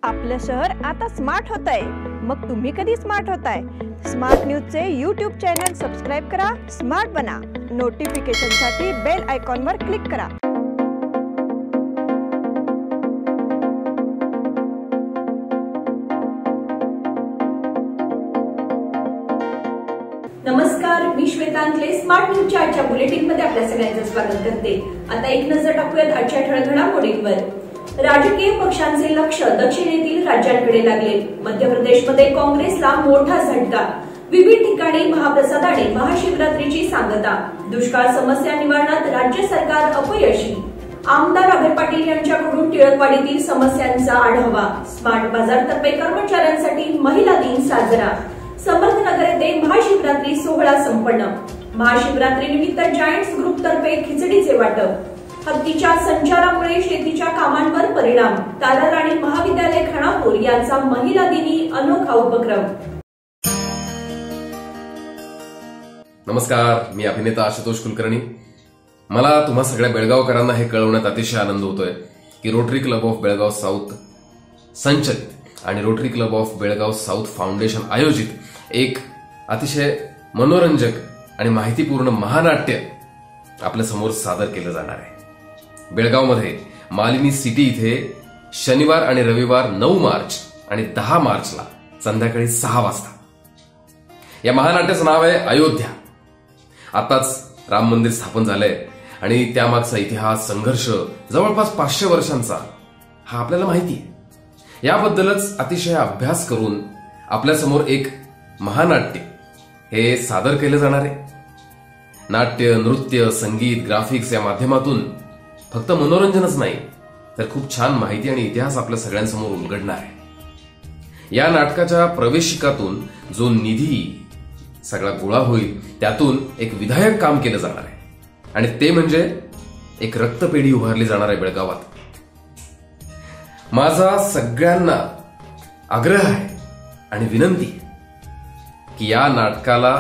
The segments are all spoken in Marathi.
आपलं शहर आता स्मार्ट होतंय, मग तुम्ही कधी स्मार्ट होताय? स्मार्ट न्यूजचे YouTube चॅनल सबस्क्राइब करा, स्मार्ट बना. नोटिफिकेशनसाठी बेल आयकॉनवर क्लिक करा. नमस्कार, मी श्वेता अंकले. स्मार्ट न्यूजच्या आजच्या बुलेटिन मध्ये आपल्या सगळ्यांचं स्वागत करते. आता एक नजर टाकूयात आजच्या ठळक घडामोडींवर. राजकीय पक्षांचे लक्ष दक्षिणेतील राज्यांकडे लागले. मध्य प्रदेशमध्ये काँग्रेसला मोठा झटका. विविध ठिकाणी महाप्रसादाने महाशिवरात्रीची सांगता. दुष्काळ समस्या निवारणात राज्य सरकार अपयशी. आमदार अभय पाटील यांच्याकडून टिळकवाडीतील समस्यांचा आढावा. स्मार्ट बाजारतर्फे कर्मचाऱ्यांसाठी महिला दिन साजरा. समर्थनगर येथे महाशिवरात्री सोहळा संपन्न. महाशिवरात्री निमित्त जायंट्स ग्रुप तर्फे खिचडीचे वाटप. हत्तीच्या संचारामुळे शेतीच्या कामांवर परिणाम. ताराराणी महाविद्यालय खानापूर यांचा महिला दिनी अनोखा उपक्रम. नमस्कार, मी अभिनेता आशुतोष कुलकर्णी. मला तुम्हा सगळ्या बेळगावकरांना हे कळवण्यात अतिशय आनंद होतोय की rotary club of Belgaum south संचलित आणि rotary club of Belgaum south foundation आयोजित एक अतिशय मनोरंजक आणि माहितीपूर्ण महानाट्य आपल्या समोर सादर केलं जाणार आहे. बेळगावमध्ये मालिनी सिटी इथे शनिवार आणि रविवार 9 मार्च आणि 10 मार्चला संध्याकाळी 6 वाजता. या महानाट्याचं नाव आहे अयोध्या. आताच राम मंदिर स्थापन झालंय आणि त्यामागचा इतिहास संघर्ष जवळपास 500 वर्षांचा हा आपल्याला माहिती आहे. याबद्दलच अतिशय अभ्यास करून आपल्यासमोर एक महानाट्य हे सादर केलं जाणार आहे. नाट्य, नृत्य, संगीत, ग्राफिक्स या माध्यमातून फक्त मनोरंजनच नाही तर खूप छान माहिती आणि इतिहास आपल्या सगळ्यांसमोर उलगडणार आहे. या नाटकाच्या प्रवेशिकातून जो निधी सगळा गोळा होईल त्यातून एक विधायक काम केलं जाणार आहे आणि ते म्हणजे एक रक्तपेढी उभारली जाणार आहे बेळगावात. माझा सगळ्यांना आग्रह आहे आणि विनंती की या नाटकाला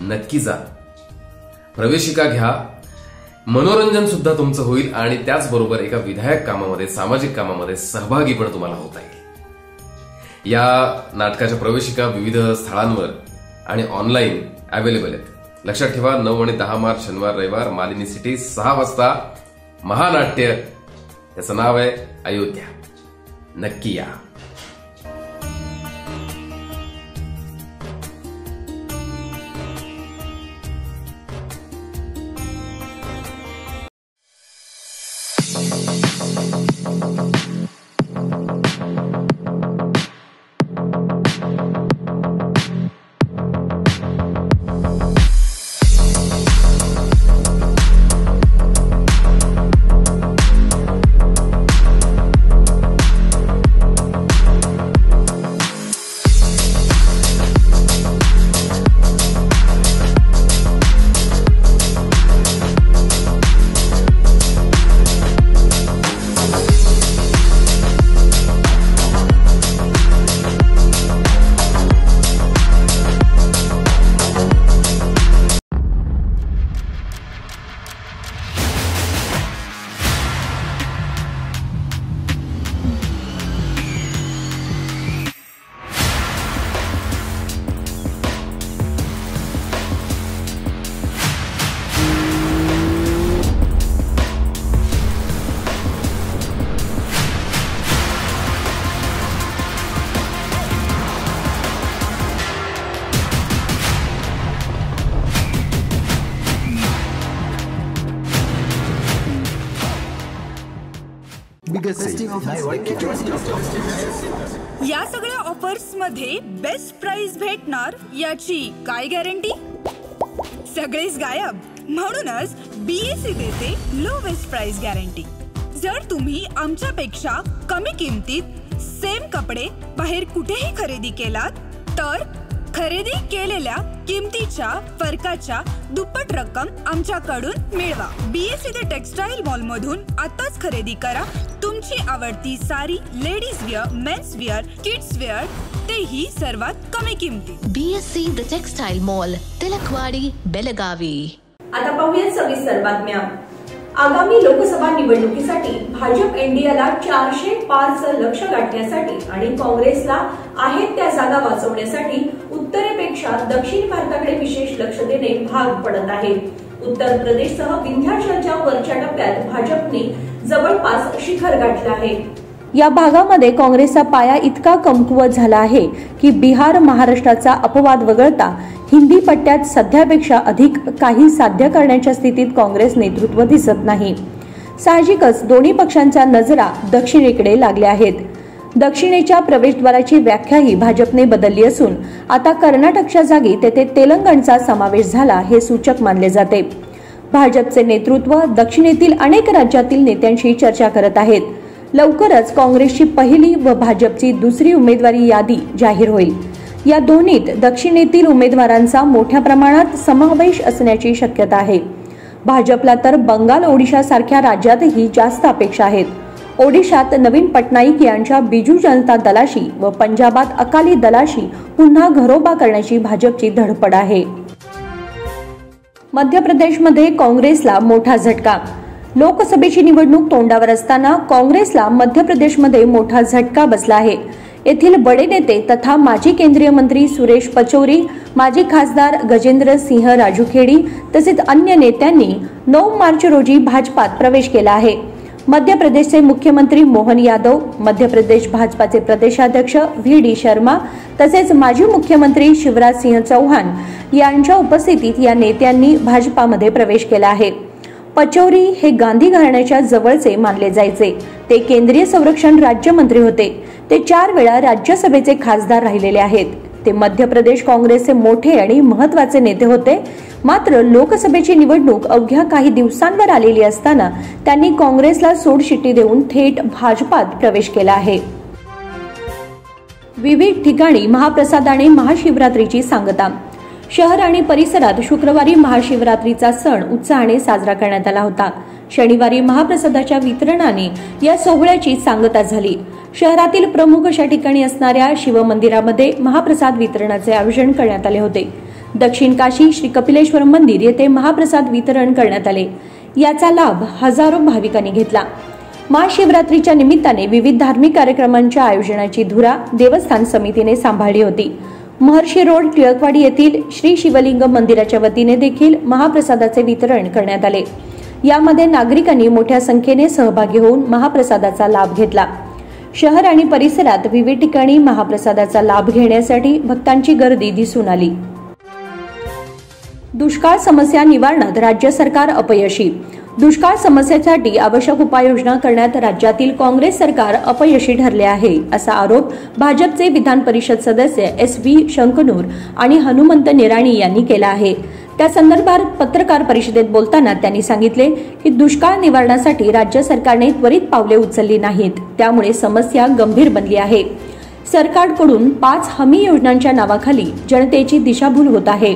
नक्की जा, प्रवेशिका घ्या, मनोरंजन सुद्धा तुमचं होईल आणि त्याचबरोबर एका विधायक कामामध्ये, सामाजिक कामामध्ये सहभागी पण तुम्हाला होता येईल. या नाटकाच्या प्रवेशिका विविध स्थळांवर आणि ऑनलाईन अवेलेबल आहेत. लक्षात ठेवा, 9 आणि 10 मार्च शनिवार रविवार मालिनी सिटी 6 वाजता महानाट्य. त्याचं नाव आहे अयोध्या. नक्की या. या सगळ्या ऑफर्स मध्ये बेस्ट प्राइस भेटणार याची काय गॅरंटी? सगळेच गायब. म्हणूनच BAC देते लोवेस्ट प्राइस गॅरंटी. जर तुम्ही आमच्यापेक्षा कमी किमतीत सेम कपडे बाहेर कुठेही खरेदी केलात तर खरेदी केलेल्या किमतीच्या फरकाच्या दुप्पट रक्कम आमच्याकडून मिळवा. BAC द टेक्सटाईल मॉल मधून आताच खरेदी करा तुमची आवडती sari, ladies wear, men's wear, kids wear, तेही सर्वात कमी किमतीत. BAC the textile mall, Tilakwadi, Belagavi. आता पाहूया सविस्तर बातम्या. आगामी लोकसभा निवडणुकीसाठी भाजप इंडियाला 400 पारचं लक्ष्य गाठण्यासाठी आणि काँग्रेसला आहेत त्या जागा वाचवण्यासाठी उत्तरेपेक्षा दक्षिण भारताकडे विशेष लक्ष देणे भाग पडत आहे. उत्तर प्रदेशसह विंध्याचलच्या वरच्या टप्प्यात भाजपने जवळपास शिखर गाठलं आहे. या भागामध्ये काँग्रेसचा पाया इतका कमकुवत झाला आहे की बिहार महाराष्ट्राचा अपवाद वगळता हिंदी पट्ट्यात सध्यापेक्षा अधिक काही साध्य करण्याच्या स्थितीत काँग्रेस नेतृत्व दिसत नाही. साहजिकच दोन्ही पक्षांच्या नजरा दक्षिणेकडे लागल्या आहेत. दक्षिणेच्या प्रवेशद्वाराची व्याख्याही भाजपने बदलली असून आता कर्नाटकच्या जागी तेथे तेलंगणचा समावेश झाला हे सूचक मानले जाते. भाजपचे नेतृत्व दक्षिणेतील अनेक राज्यातील नेत्यांशी चर्चा करत आहेत. लवकरच काँग्रेसची पहिली व भाजपची दुसरी उमेदवारी यादी जाहीर होईल. या दोन्हीत दक्षिणेतील उमेदवारांचा मोठ्या प्रमाणात समावेश असण्याची शक्यता आहे. भाजपला तर बंगाल ओडिशा सारख्या राज्यातही जास्त अपेक्षा आहेत. ओडिशात नवीन पटनाईक यांच्या बिजू जनता दलाशी व पंजाबात अकाली दलाशी पुन्हा घरोबा करण्याची भाजपची धडपड आहे. मध्य प्रदेशमध्ये काँग्रेसला मोठा झटका. लोकसभेची निवडणूक तोंडावर असताना काँग्रेसला मध्य प्रदेशमध्ये मोठा झटका बसला आहे. येथील बडे नेते तथा माजी केंद्रीय मंत्री सुरेश पचौरी, माजी खासदार गजेंद्र सिंह राजूखेडी तसेच अन्य नेत्यांनी 9 मार्च रोजी भाजपात प्रवेश केला आहे. मध्य प्रदेशचे मुख्यमंत्री मोहन यादव, मध्य प्रदेश भाजपाचे प्रदेशाध्यक्ष व्ही.डी. शर्मा तसेच माजी मुख्यमंत्री शिवराज सिंह चौहान यांच्या उपस्थितीत या नेत्यांनी भाजपामध्ये प्रवेश केला आहे. पचौरी हे गांधी घराण्याच्या जवळचे मानले जायचे. ते केंद्रीय संरक्षण राज्यमंत्री होते. ते 4 वेळा राज्यसभेचे खासदार राहिलेले आहेत. ते मध्य प्रदेश काँग्रेसचे मोठे आणि महत्त्वाचे नेते होते. मात्र लोकसभेची निवडणूक अवघ्या काही दिवसांवर आलेली असताना त्यांनी काँग्रेसला सोडशिट्टी देऊन थेट भाजपात प्रवेश केला आहे. विविध ठिकाणी महाप्रसादाने महाशिवरात्रीची सांगता. शहर आणि परिसरात शुक्रवारी महाशिवरात्रीचा सण उत्साहाने साजरा करण्यात आला होता. शनिवारी महाप्रसादाच्या वितरणाने या सोहळ्याची सांगता झाली. शहरातील प्रमुख अशा ठिकाणी असणाऱ्या शिवमंदिरामध्ये महाप्रसाद वितरणाचे आयोजन करण्यात आले होते. दक्षिण काशी श्री कपिलेश्वर मंदिर येथे महाप्रसाद वितरण करण्यात आले. याचा लाभ हजारो भाविकांनी घेतला. महाशिवरात्रीच्या निमित्ताने विविध धार्मिक कार्यक्रमांच्या आयोजनाची धुरा देवस्थान समितीने सांभाळली होती. महर्षी रोड टिळकवाडी येथील श्री शिवलिंग मंदिराच्या वतीने देखील महाप्रसादाचे वितरण करण्यात आले. यामध्ये नागरिकांनी मोठ्या संख्येने सहभागी होऊन महाप्रसादाचा लाभ घेतला. शहर आणि परिसरात विविध ठिकाणी महाप्रसादाचा लाभ घेण्यासाठी भक्तांची गर्दी दिसून आली. दुष्काळ समस्या निवारणात राज्य सरकार अपयशी. दुष्काळ समस्येसाठी आवश्यक उपाययोजना करण्यात राज्यातील काँग्रेस सरकार अपयशी ठरले आहे असा आरोप भाजपचे विधान परिषद सदस्य SV शंकनूर आणि हनुमंत निराणी यांनी केला आहे. त्या संदर्भात पत्रकार परिषदेत बोलताना त्यांनी सांगितले की दुष्काळ निवारणासाठी राज्य सरकारने त्वरित पावले उचलली नाहीत. त्यामुळे समस्या गंभीर बनली आहे. सरकारकडून 5 हमी योजनांच्या नावाखाली जनतेची दिशाभूल होत आहे.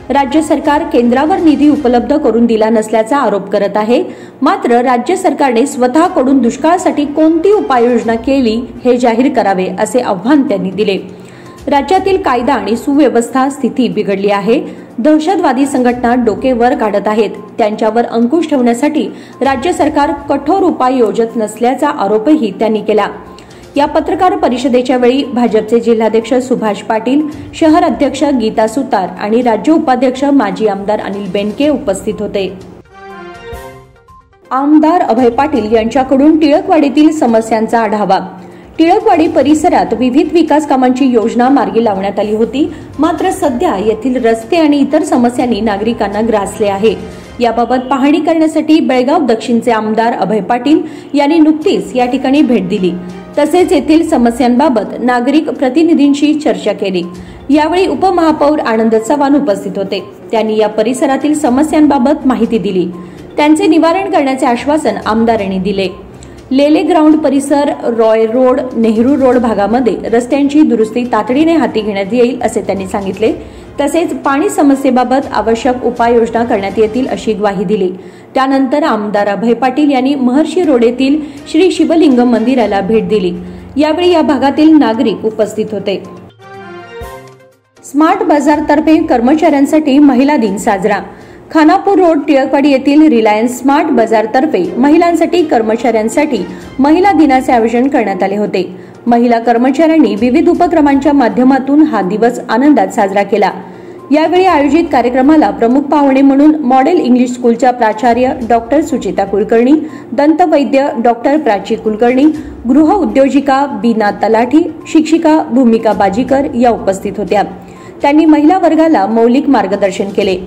राज्य सरकार केंद्रावर निधी उपलब्ध करून दिला नसल्याचा आरोप करत आहे. मात्र राज्य सरकारने स्वतःकडून दुष्काळासाठी कोणती उपाययोजना केली हे जाहीर करावे असे आव्हान त्यांनी दिले. राज्यातील कायदा आणि सुव्यवस्था स्थिती बिघडली आहे. दहशतवादी संघटना डोके वर काढत आहेत. त्यांच्यावर अंकुश ठेवण्यासाठी राज्य सरकार कठोर उपाय योजत नसल्याचा आरोपही त्यांनी केला. या पत्रकार परिषदेच्या वेळी भाजपचे जिल्हाध्यक्ष सुभाष पाटील, शहर अध्यक्ष गीता सुतार आणि राज्य उपाध्यक्ष माजी आमदार अनिल बेनके उपस्थित होते. आमदार अभय पाटील यांच्याकडून टिळकवाडीतील समस्यांचा आढावा. टिळकवाडी परिसरात विविध विकास कामांची योजना मार्गी लावण्यात आली होती. मात्र सध्या येथील रस्ते आणि इतर समस्यांनी नागरिकांना ग्रासले आहे. याबाबत पाहणी करण्यासाठी बेळगाव दक्षिणचे आमदार अभय पाटील यांनी नुकतीच या ठिकाणी भेट दिली. तसेच येथील समस्यांबाबत नागरिक प्रतिनिधींशी चर्चा केली. यावेळी उपमहापौर आनंद चव्हाण उपस्थित होते. त्यांनी या परिसरातील समस्यांबाबत माहिती दिली. त्यांचे निवारण करण्याचे आश्वासन आमदारांनी दिले. लेले ग्राउंड परिसर, रॉय रोड, नेहरू रोड भागामध्ये रस्त्यांची दुरुस्ती तातडीने हाती घेण्यात येईल असे त्यांनी सांगितले. तसेच पाणी समस्येबाबत आवश्यक उपाययोजना करण्यात येतील अशी ग्वाही दिली. त्यानंतर आमदार अभय पाटील यांनी महर्षी रोड येथील श्री शिवलिंग मंदिराला भेट दिली. यावेळी या भागातील नागरिक उपस्थित होते. स्मार्ट बाजार तर्फे कर्मचाऱ्यांसाठी महिला दिन साजरा. खानापूर रोड टिळकवाडी येथील रिलायन्स स्मार्ट बाजारतर्फे महिलांसाठी कर्मचाऱ्यांसाठी महिला दिनाचे आयोजन करण्यात आले होते. महिला कर्मचाऱ्यांनी विविध उपक्रमांच्या माध्यमातून हा दिवस आनंदात साजरा केला. यावेळी आयोजित कार्यक्रमाला प्रमुख पाहुणे म्हणून मॉडेल इंग्लिश स्कूलच्या प्राचार्य डॉक्टर सुचिता कुलकर्णी, दंतवैद्य डॉक्टर प्राची कुलकर्णी, गृह उद्योजिका बीना तलाठी, शिक्षिका भूमिका बाजीकर या उपस्थित होत्या. त्यांनी महिला वर्गाला मौलिक मार्गदर्शन केले.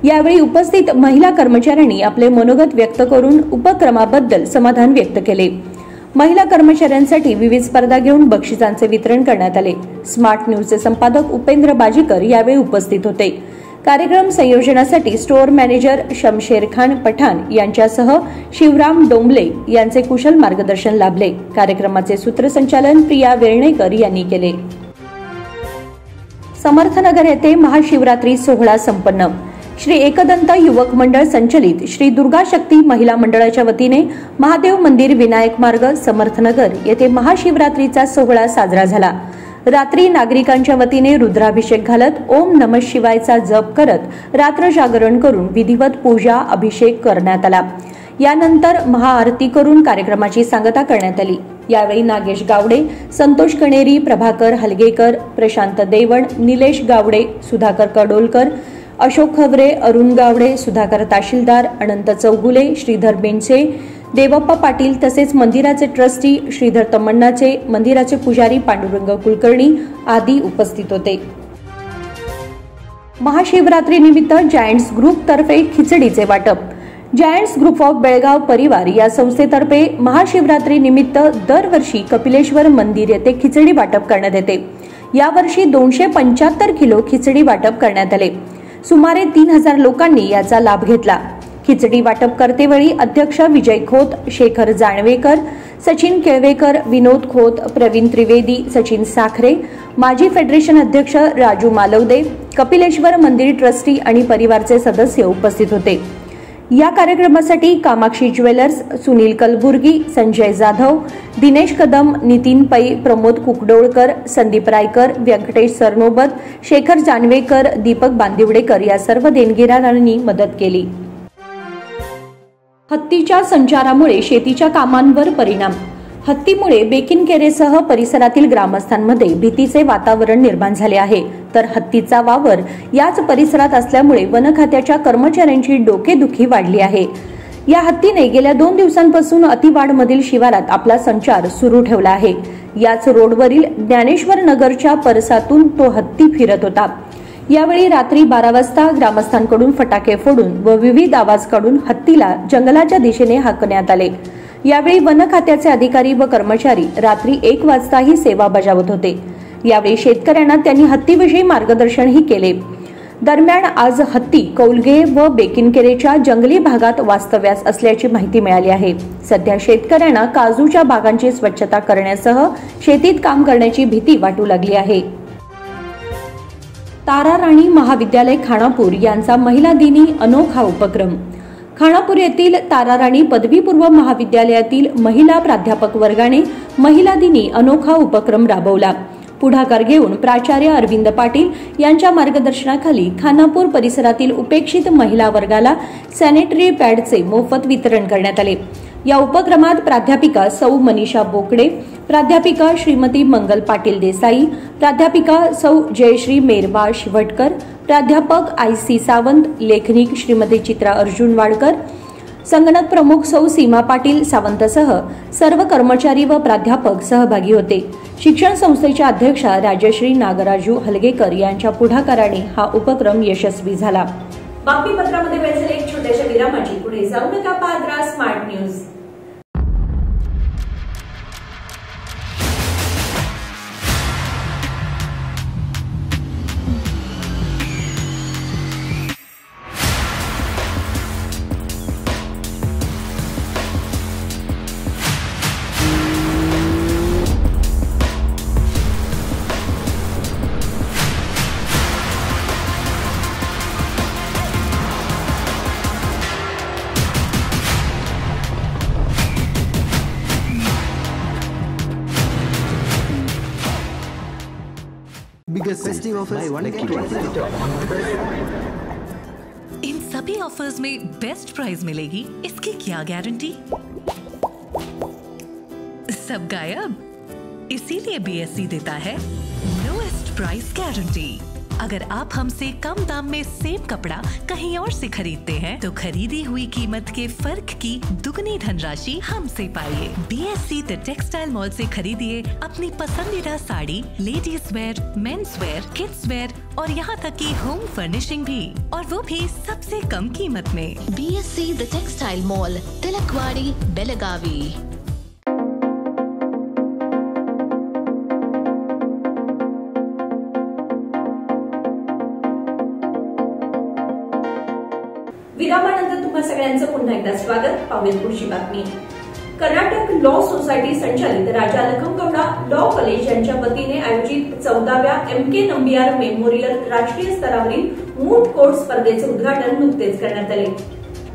यावेळी उपस्थित महिला कर्मचाऱ्यांनी आपले मनोगत व्यक्त करून उपक्रमाबद्दल समाधान व्यक्त केले. महिला कर्मचाऱ्यांसाठी विविध स्पर्धा घेऊन बक्षिसांचे वितरण करण्यात आले. स्मार्ट न्यूजचे संपादक उपेंद्र बाजीकर यावेळी उपस्थित होते. कार्यक्रम संयोजनासाठी स्टोअर मॅनेजर शमशेर खान पठाण यांच्यासह शिवराम डोंबले यांचे कुशल मार्गदर्शन लाभले. कार्यक्रमाचे सूत्रसंचालन प्रिया वेर्णेकर यांनी केले. समर्थनगर येथे महाशिवरात्री सोहळा संपन्न. श्री एकदंत युवक मंडळ संचलित श्री दुर्गा शक्ती महिला मंडळाच्या वतीने महादेव मंदिर विनायक मार्ग समर्थनगर येथे महाशिवरात्रीचा सोहळा साजरा झाला. रात्री नागरिकांच्या वतीने रुद्राभिषेक घालत ओम नमः शिवायचा जप करत रात्र जागरण करून विधिवत पूजा अभिषेक करण्यात आला. यानंतर महाआरती करून कार्यक्रमाची सांगता करण्यात आली. यावेळी नागेश गावडे, संतोष कणेरी, प्रभाकर हलगेकर, प्रशांत देवण, निलेश गावडे, सुधाकर कडोलकर, अशोक खवरे, अरुण गावडे, सुधाकर तहसीलदार, अनंत चौगुले, श्रीधर बेंडसे, देवप्पा पाटील तसेच मंदिराचे ट्रस्टी श्रीधर तमण्णाचे, मंदिराचे पुजारी पांडुरंग कुलकर्णी आदी उपस्थित होते. महाशिवरात्री निमित्त जायंट्स ग्रुप तर्फे खिचडीचे वाटप. जायंट्स ग्रुप ऑफ बेळगाव परिवार या संस्थेतर्फे महाशिवरात्री निमित्त दरवर्षी कपिलेश्वर मंदिर येथे खिचडी वाटप करण्यात येते. यावर्षी 275 किलो खिचडी वाटप करण्यात आले. सुमारे 3000 लोकांनी याचा लाभ घेतला. खिचडी वाटप करतेवेळी अध्यक्ष विजय खोत, शेखर जानवेकर, सचिन केळवेकर, विनोद खोत, प्रवीण त्रिवेदी, सचिन साखरे, माजी फेडरेशन अध्यक्ष राजू मालवदे, कपिलेश्वर मंदिर ट्रस्टी आणि परिवारचे सदस्य उपस्थित होते. या कार्यक्रमासाठी कामाक्षी ज्वेलर्स, सुनील कलबुर्गी, संजय जाधव, दिनेश कदम, नितीन पै, प्रमोद कुकडोळकर, संदीप रायकर, व्यंकटेश सरनोबत, शेखर जानवेकर, दीपक बांदिवडेकर या सर्व देणगीदारांनी मदत केली. हत्तीच्या संचारामुळे शेतीच्या कामांवर परिणाम. हत्तीमुळे बेकिनकेरेसह परिसरातील ग्रामस्थांमध्ये भीतीचे वातावरण निर्माण झाले आहे. तर हत्तीचा वावर याच परिसरात असल्यामुळे वन खात्याच्या कर्मचाऱ्यांची डोकेदुखी वाढली आहे. या हत्तीने गेल्या 2 दिवसांपासून अतिवाडमधील शिवारात आपला संचार सुरू ठेवला आहे. याच रोडवरील ज्ञानेश्वर नगरच्या परसातून तो हत्ती फिरत होता. यावेळी रात्री 12 वाजता ग्रामस्थांकडून फटाके फोडून व विविध आवाज काढून हत्तीला जंगलाच्या दिशेने हाकण्यात आले. यावेळी वन खात्याचे अधिकारी व कर्मचारी रात्री 1 वाजताही सेवा बजावत होते. यावेळी शेतकऱ्यांना त्यांनी हत्तीविषयी मार्गदर्शनही केले. दरम्यान आज हत्ती कौलगे व बेकिनकेरेच्या जंगली भागात वास्तव्यास असल्याची माहिती मिळाली आहे. सध्या शेतकऱ्यांना काजूच्या बागांची स्वच्छता करण्यासह शेतीत काम करण्याची भीती वाटू लागली आहे. तारा राणी महाविद्यालय खानापूर यांचा महिला दिनी अनोखा उपक्रम. खानापूर येथील तारा राणी पदवीपूर्व महाविद्यालयातील महिला प्राध्यापक वर्गाने महिला दिनी अनोखा उपक्रम राबवला. पुढाकार घेऊन प्राचार्य अरविंद पाटील यांच्या मार्गदर्शनाखाली खानापूर परिसरातील उपेक्षित महिला वर्गाला सॅनिटरी पॅडचे मोफत वितरण करण्यात आले. या उपक्रमात प्राध्यापिका सौ मनीषा बोकडे, प्राध्यापिका श्रीमती मंगल पाटील देसाई, प्राध्यापिका सौ जयश्री मेरबा शिवटकर, प्राध्यापक IC सावंत, लेखनिक श्रीमती चित्रा अर्जुन वाडकर, संगणक प्रमुख सौ सीमा पाटील सावंतसह सर्व कर्मचारी व प्राध्यापक सहभागी होते. शिक्षण संस्थेच्या अध्यक्षा राजश्री नागराजू हलगेकर यांच्या पुढाकाराने हा उपक्रम यशस्वी झाला. बातमीपत्रामध्ये वेळ झाली एक छोट्याशा विरामाची. पुढे जाऊ नका, पाहत राहा smart news. Biggest festive offers. सभी ऑफर्स में बेस्ट प्राइस मिलेगी, इसकी क्या गारंटी? सब गायब। इसीलिए BSC देता है लोएस्ट प्राइस गारंटी। अगर आप हमसे कम दाम में सेम कपड़ा कहीं और से खरीदते हैं तो खरीदी हुई कीमत के फर्क की दुगनी धनराशि हमसे पाइए। BSC द टेक्सटाइल मॉल से खरीदिए अपनी पसंदीदा sari, ladies wear, men's wear, kids wear और यहाँ तक की होम फर्निशिंग भी, और वो भी सबसे कम कीमत में। BSC the textile mall, Tilakwadi, Belagavi. विरामानंतर तुम्हा सगळ्यांचं पुन्हा एकदा स्वागत। पाहूया पुढची बातमी। कर्नाटक लॉ सोसायटी संचालित राजा लखनगौडा लॉ कॉलेज यांच्या वतीने आयोजित 14व्या MK नंबियार मेमोरियल राष्ट्रीय स्तरावरील मूट कोर्ट स्पर्धेचे उद्घाटन नुकतेच करण्यात आले।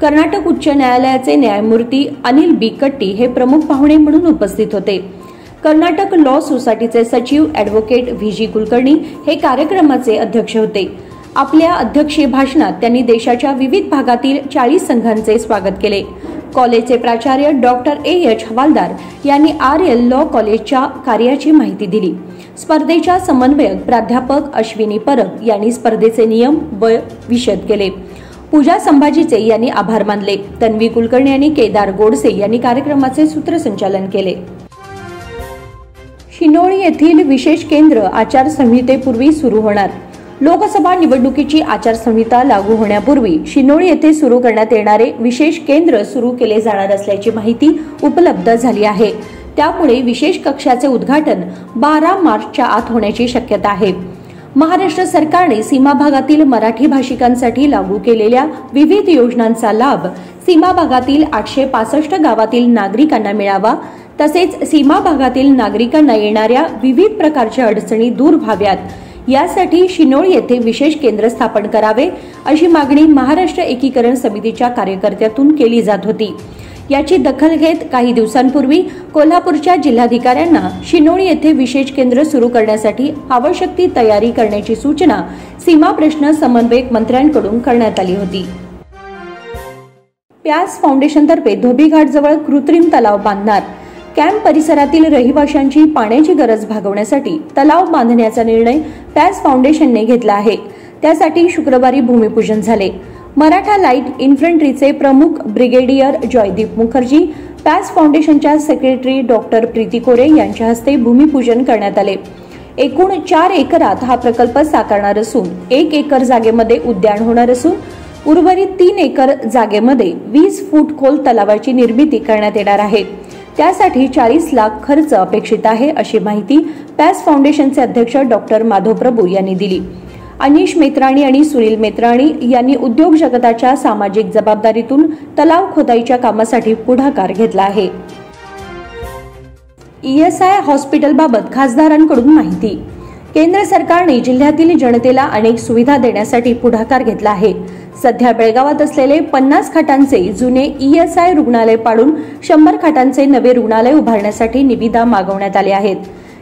कर्नाटक उच्च न्यायालयाचे न्यायमूर्ती अनिल बी कट्टी हे प्रमुख पाहुणे म्हणून उपस्थित होते। कर्नाटक लॉ सोसायटीचे सचिव ॲडव्होकेट VG कुलकर्णी हे कार्यक्रमाचे अध्यक्ष होते। आपल्या अध्यक्षीय भाषणात त्यांनी देशाच्या विविध भागातील 40 संघांचे स्वागत केले। कॉलेजचे प्राचार्य डॉक्टर AH हवालदार यांनी RL लॉ कॉलेजच्या कार्याची माहिती दिली। स्पर्धेच्या समन्वयक प्राध्यापक अश्विनी परब यांनी स्पर्धेचे नियम व विशद केले। पूजा संभाजीचे यांनी आभार मानले। तन्वी कुलकर्णी आणि केदार गोडसे यांनी कार्यक्रमाचे सूत्रसंचालन केले। शिनोळी येथील विशेष केंद्र आचारसंहितेपूर्वी सुरू होणार। लोकसभा निवडणुकीची आचारसंहिता लागू होण्यापूर्वी शिनोळी येथे सुरू करण्यात येणारे विशेष केंद्र सुरू केले जाणार असल्याची माहिती उपलब्ध झाली आहे। त्यामुळे विशेष कक्षाचे उद्घाटन 12 मार्चच्या आत होण्याची शक्यता आहे। महाराष्ट्र सरकारने सीमा भागातील मराठी भाषिकांसाठी लागू केलेल्या विविध योजनांचा लाभ सीमा भागातील 865 गावातील नागरिकांना मिळावा, तसेच सीमा भागातील नागरिकांना येणाऱ्या विविध प्रकारच्या अडचणी दूर व्हाव्यात, यासाठी शिनोळी येथे विशेष केंद्र स्थापन करावे अशी मागणी महाराष्ट्र एकीकरण समितीच्या कार्यकर्त्यांतून केली जात होती। याची दखल घेत काही दिवसांपूर्वी कोल्हापूरच्या जिल्हाधिकाऱ्यांना शिनोळी येथे विशेष केंद्र सुरू करण्यासाठी आवश्यक ती तयारी करण्याची सूचना सीमा प्रश्न समन्वयक मंत्र्यांकडून करण्यात आली होती। प्यास फाउंडेशनतर्फे धोबीघाटजवळ कृत्रिम तलाव बांधणार। कॅम्प परिसरातील रहिवाशांची पाण्याची गरज भागवण्यासाठी तलाव बांधण्याचा निर्णय प्यास फाउंडेशनने घेतला आहे। त्यासाठी शुक्रवारी भूमिपूजन झाले। मराठा लाईट इन्फंट्रीचे प्रमुख ब्रिगेडियर जयदीप मुखर्जी, प्यास फाउंडेशनच्या सेक्रेटरी डॉक्टर प्रीती कोरे यांच्या हस्ते भूमिपूजन करण्यात आले। एकूण 4 एकरात हा प्रकल्प साकारणार असून 1 एकर जागेमध्ये उद्यान होणार असून उर्वरित 3 एकर जागेमध्ये 20 फूट खोल तलावाची निर्मिती करण्यात येणार आहे। त्यासाठी 40 लाख खर्च अपेक्षित आहे अशी माहिती प्यास फाउंडेशनचे अध्यक्ष डॉक्टर माधव प्रभू यांनी दिली। अनिश मेत्राणी आणि सुनील मेत्राणी यांनी उद्योग जगताच्या सामाजिक जबाबदारीतून तलाव खोदाईच्या कामासाठी पुढाकार घेतला आहे। ESI हॉस्पिटलबाबत खासदारांकडून माहिती। केंद्र सरकारने जिल्ह्यातील जनतेला अनेक सुविधा देण्यासाठी पुढाकार घेतला आहे। सध्या बेळगावात असलेले 50 खाटांचे जुने ESI रुग्णालय पाडून 100 खाटांचे नवे रुग्णालय उभारण्यासाठी निविदा मागवण्यात आल्या आहेत।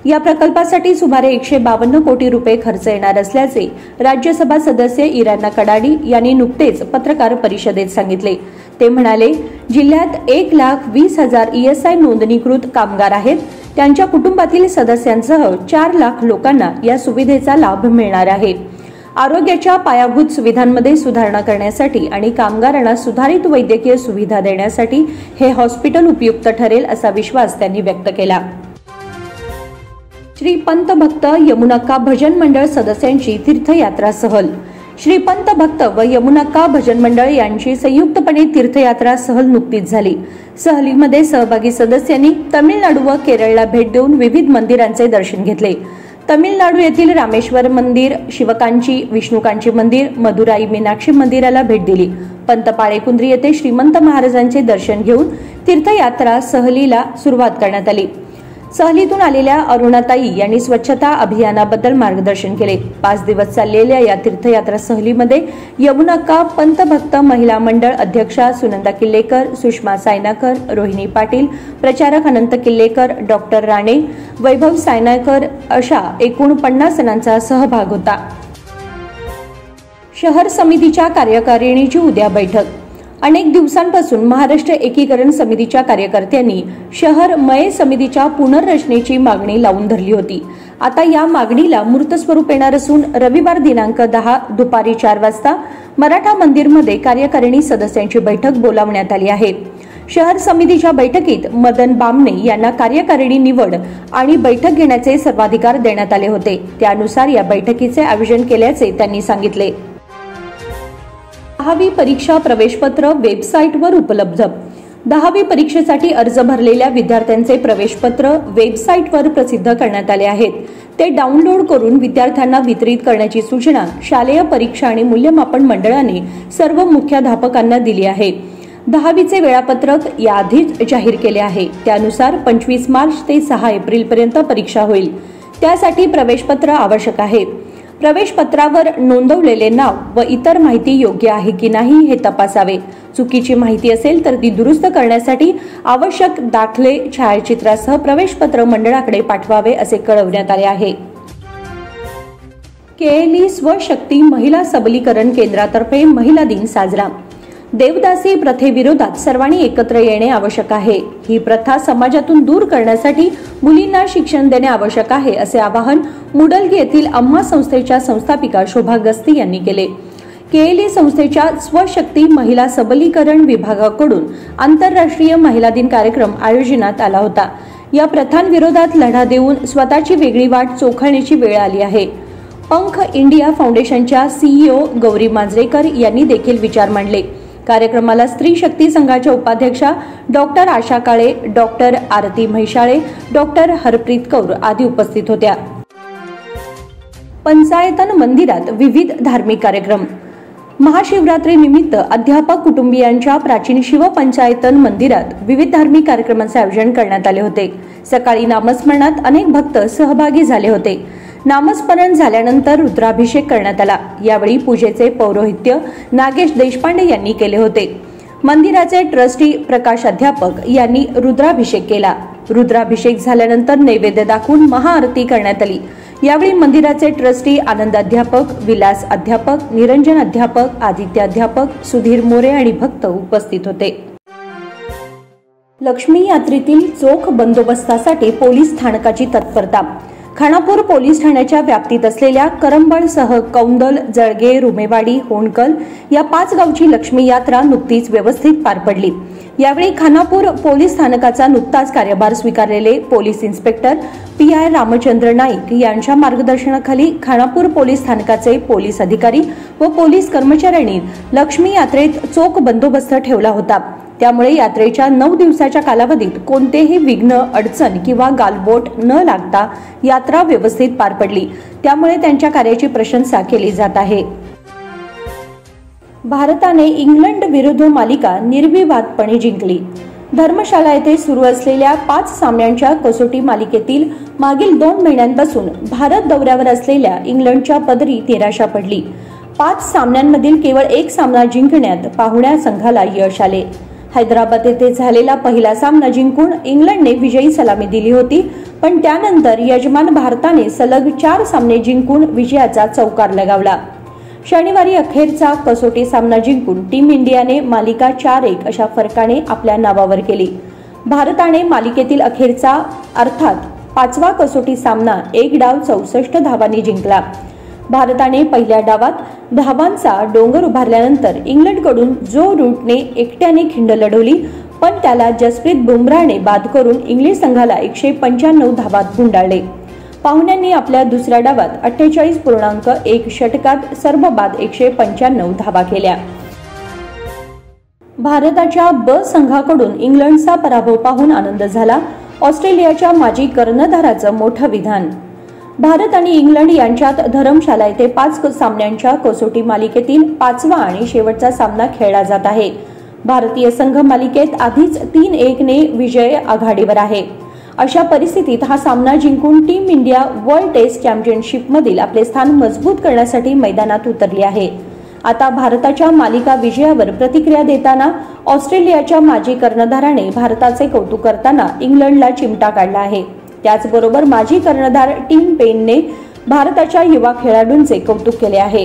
या प्रकल्पासाठी सुमारे 152 कोटी रुपये खर्च येणार असल्याचे राज्यसभा सदस्य इराना कडाडी यांनी नुकतेच पत्रकार परिषदेत सांगितले। ते म्हणाले, जिल्ह्यात 1,20,000 ESI नोंदणीकृत कामगार आहेत। त्यांच्या कुटुंबातील सदस्यांसह 4 लाख लोकांना या सुविधेचा लाभ मिळणार आहे। आरोग्याच्या पायाभूत सुविधांमध्ये सुधारणा करण्यासाठी आणि कामगारांना सुधारित वैद्यकीय सुविधा देण्यासाठी हे हॉस्पिटल उपयुक्त ठरेल असा विश्वास त्यांनी व्यक्त केला। श्री पंत भक्त यमुनाक्का भजन मंडळ सदस्यांची तीर्थयात्रा सहल। श्री पंत भक्त व यमुनाक्का भजन मंडळ यांची संयुक्तपणे तीर्थयात्रा सहल नुकतीच झाली। सहलीमध्ये सहभागी सदस्यांनी तमिळनाडू व केरळला भेट देऊन विविध मंदिरांचे दर्शन घेतले। तमिळनाडू येथील रामेश्वर मंदिर, शिवकांची, विष्णुकांची मंदिर, मदुराई मीनाक्षी मंदिराला भेट दिली। पंत पाळेकुंद्री येथे श्रीमंत महाराजांचे दर्शन घेऊन तीर्थयात्रा सहलीला सुरुवात करण्यात आली। सहलीतून आलेल्या अरुणाताई यांनी स्वच्छता अभियानाबद्दल मार्गदर्शन केले। 5 दिवस चाललेल्या या तीर्थयात्रा सहलीमध्ये यमुनाक्का पंत भक्त महिला मंडळ अध्यक्षा सुनंदा किल्लेकर, सुषमा सायनाकर, रोहिणी पाटील, प्रचारक अनंत किल्लेकर, डॉक्टर राणे, वैभव सायनाकर अशा एकूण 50 जणांचा सहभाग होता। शहर समितीच्या कार्यकारिणीची उद्या बैठक. अनेक दिवसांपासून महाराष्ट्र एकीकरण समितीच्या कार्यकर्त्यांनी शहर मय समितीच्या पुनर्रचनेची मागणी लावून धरली होती. आता या मागणीला मूर्त स्वरूप येणार असून रविवार दिनांक 10 दुपारी 4 वाजता मराठा मंदिरमध्ये कार्यकारिणी सदस्यांची बैठक बोलावण्यात आली आहे. शहर समितीच्या बैठकीत मदन बामणे यांना कार्यकारिणी निवड आणि बैठक घेण्याचे सर्वाधिकार देण्यात आले होते. त्यानुसार या बैठकीचे आयोजन केल्याचे त्यांनी सांगितले. 10वी परीक्षा प्रवेशपत्र वेबसाईटवर उपलब्ध. 10वी परीक्षेसाठी अर्ज भरलेल्या विद्यार्थ्यांचे प्रवेशपत्र वेबसाईटवर प्रसिद्ध करण्यात आले आहेत. ते डाउनलोड करून विद्यार्थ्यांना वितरित करण्याची सूचना शालेय परीक्षा आणि मूल्यमापन मंडळाने सर्व मुख्याध्यापकांना दिली आहे. 10वीचे वेळापत्रक याआधीच जाहीर केले आहे. त्यानुसार 25 मार्च ते 6 एप्रिल पर्यंत परीक्षा होईल. त्यासाठी प्रवेशपत्र आवश्यक आहे. प्रवेशपत्रावर नोंदवलेले नाव व इतर माहिती योग्य आहे की नाही हे तपासावे. चुकीची माहिती असेल तर ती दुरुस्त करण्यासाठी आवश्यक दाखले छायाचित्रासह प्रवेशपत्र मंडळाकडे पाठवावे असे कळवण्यात आले आहे. केएलई स्वशक्ती महिला सबलीकरण केंद्रातर्फे महिला दिन साजरा. देवदासी प्रथेविरोधात सर्वांनी एकत्र येणे आवश्यक आहे. ही प्रथा समाजातून दूर करण्यासाठी मुलींना शिक्षण देणे आवश्यक आहे असे आवाहन मुडलगी येथील अम्मा संस्थेच्या संस्थापिका शोभा गस्ती यांनी केले. केएलई संस्थेच्या स्वशक्ती महिला सबलीकरण विभागाकडून आंतरराष्ट्रीय महिला दिन कार्यक्रम आयोजनात आला होता. या प्रथांविरोधात लढा देऊन स्वतःची वेगळी वाट चोखळण्याची वेळ आली आहे. पंख इंडिया फाउंडेशनच्या सीईओ गौरी मांजरेकर यांनी देखील विचार मांडले. कार्यक्रमाला स्त्री शक्ती संघाच्या उपाध्यक्षा डॉक्टर आशा काळे, डॉक्टर आरती म्हैसाळे, डॉक्टर हरप्रीत कौर आदी उपस्थित होत्या. पंचायतन मंदिरात विविध धार्मिक कार्यक्रम. महाशिवरात्री निमित्त अध्यापक कुटुंबियांच्या प्राचीन शिवपंचायतन मंदिरात विविध धार्मिक कार्यक्रमांचे आयोजन करण्यात आले होते. सकाळी नामस्मरणात अनेक भक्त सहभागी झाले होते. नामस्मरण झाल्यानंतर रुद्राभिषेक करण्यात आला. यावेळी पूजेचे पौरोहित्य नागेश देशपांडे यांनी केले होते. मंदिराचे ट्रस्टी प्रकाश अध्यापक यांनी रुद्राभिषेक केला. रुद्राभिषेक झाल्यानंतर नैवेद्य दाखवून महाआरती करण्यात आली. यावेळी मंदिराचे ट्रस्टी आनंद अध्यापक, विलास अध्यापक, निरंजन अध्यापक, आदित्य अध्यापक, सुधीर मोरे आणि भक्त उपस्थित होते. लक्ष्मी यात्रेतील चोख बंदोबस्तासाठी पोलीस स्थानकाची तत्परता. खानापूर पोलीस ठाण्याच्या व्याप्तीत असलेल्या करंबळसह कौंदल, जळगे, रुमेवाडी, होणकल या 5 गावची लक्ष्मी यात्रा नुकतीच व्यवस्थित पार पडली. यावेळी खानापूर पोलीस स्थानकाचा नुकताच कार्यभार स्वीकारलेले police inspector PI Ramchandra Naik यांच्या मार्गदर्शनाखाली खानापूर पोलीस स्थानकाचे पोलीस अधिकारी व पोलीस कर्मचाऱ्यांनी लक्ष्मी यात्रेत चोख बंदोबस्त ठेवला होता. त्यामुळे यात्रेच्या 9 दिवसाच्या कालावधीत कोणतेही विघ्न, अडचण किंवा गालबोट न लागता यात्रा व्यवस्थित पार पडली. त्यामुळे त्यांच्या कार्याची प्रशंसा केली जात आहे. भारताने इंग्लंड विरुद्ध मालिका निर्विवादपणे जिंकली. धर्मशाला येथे सुरू असलेल्या 5 सामन्यांच्या कसोटी मालिकेतील मागील 2 महिन्यांपासून भारत दौऱ्यावर असलेल्या इंग्लंडच्या पदरी निराशा पडली. 5 सामन्यांमधील केवळ 1 सामना जिंकण्यात पाहुण्या संघाला यश आले. हैदराबाद येथे झालेला पहिला सामना जिंकून इंग्लंडने विजयी सलामी दिली होती. पण त्यानंतर यजमान भारताने सलग 4 सामने जिंकून विजयाचा चौकार लगावला. शनिवारी अखेरचा कसोटी सामना जिंकून टीम इंडियाने मालिका 4-1 अशा फरकाने आपल्या नावावर केली. भारताने मालिकेतील अखेरचा अर्थात 5वा कसोटी सामना 1 डाव 64 धावांनी जिंकला. भारताने पहिल्या डावात धावांचा डोंगर उभारल्यानंतर इंग्लंडकडून जो रूटने एकट्याने खिंड लढवली, पण त्याला जसप्रीत बुमराहने बाद करून इंग्लिश संघाला 195 धावात गुंडाळले. पाहुण्यांनी आपल्या दुसऱ्या डावात 48.1 षटकात सर्व बाद 195 धावा केल्या. भारताच्या ब संघाकडून इंग्लंडचा पराभव पाहून आनंद झाला. ऑस्ट्रेलियाच्या माजी कर्णधाराचं मोठं विधान. भारत आणि इंग्लंड यांच्यात धरमशाला येथे 5 सामन्यांच्या कसोटी मालिकेतील 5वा आणि शेवटचा सामना खेळला जात आहे. भारतीय संघ मालिकेत आधीच 3-1 ने विजय आघाडीवर आहे. अशा परिस्थितीत हा सामना जिंकून टीम इंडिया वर्ल्ड टेस्ट चॅम्पियनशिपमधील आपले स्थान मजबूत करण्यासाठी मैदानात उतरली आहे. आता भारताच्या मालिका विजयावर प्रतिक्रिया देताना ऑस्ट्रेलियाच्या माजी कर्णधाराने भारताचे कौतुक करताना इंग्लंडला चिमटा काढला आहे. त्याचबरोबर माजी कर्णधार टिम पेनने भारताच्या युवा खेळाडूंचे कौतुक केले आहे.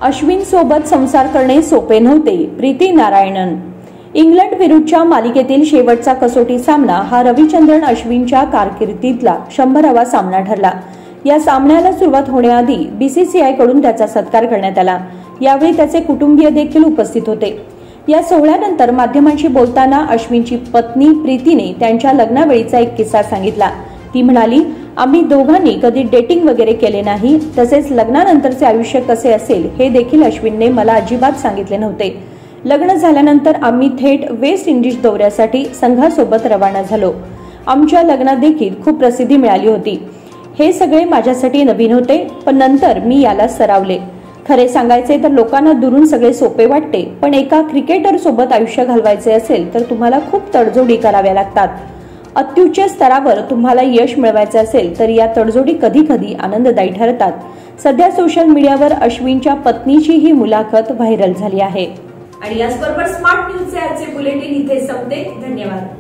अश्विन सोबत संसार करणे सोपे नव्हते, प्रीती नारायणन. इंग्लंड विरुद्धच्या मालिकेतील शेवटचा कसोटी सामना हा रविचंद्रन अश्विनच्या कारकिर्दीतला 100वा सामना ठरला. या सामन्याला सुरुवात होण्याआधी बीसीसीआय कडून त्याचा सत्कार करण्यात आला. यावेळी त्याचे कुटुंबीय देखील उपस्थित होते. या सोहळ्यानंतर माध्यमांशी बोलताना अश्विनची पत्नी प्रीतीने त्यांच्या लग्नावेळीचा एक किस्सा सांगितला. ती म्हणाली, आम्ही दोघांनी कधी डेटिंग वगैरे केले नाही, तसेच लग्नानंतरचे आयुष्य कसे असेल हे देखील अश्विनने मला अजिबात सांगितले नव्हते. लग्न झाल्यानंतर आम्ही थेट वेस्ट इंडिज दौऱ्यासाठी संघासोबत रवाना झालो. आमच्या लग्नात देखील खूप प्रसिद्धी मिळाली होती. हे सगळे माझ्यासाठी नवीन होते, पण नंतर मी याला सरावले. खरे सांगायचे तर लोकांना दुरून सगळे सोपे वाटते, पण एका क्रिकेटर सोबत आयुष्य घालवायचे असेल तर तुम्हाला खूप तडजोडी कराव्या लागतात. अत्युच्च स्तरावर तुम्हाला यश मिळवायचे असेल तर या तडजोडी कधी कधी आनंददायी ठरतात. सध्या सोशल मीडियावर अश्विनच्या पत्नीची ही मुलाखत व्हायरल झाली आहे. आणि याचबरोबर स्मार्ट न्यूजचे आजचे बुलेटिन इथे संपते. धन्यवाद.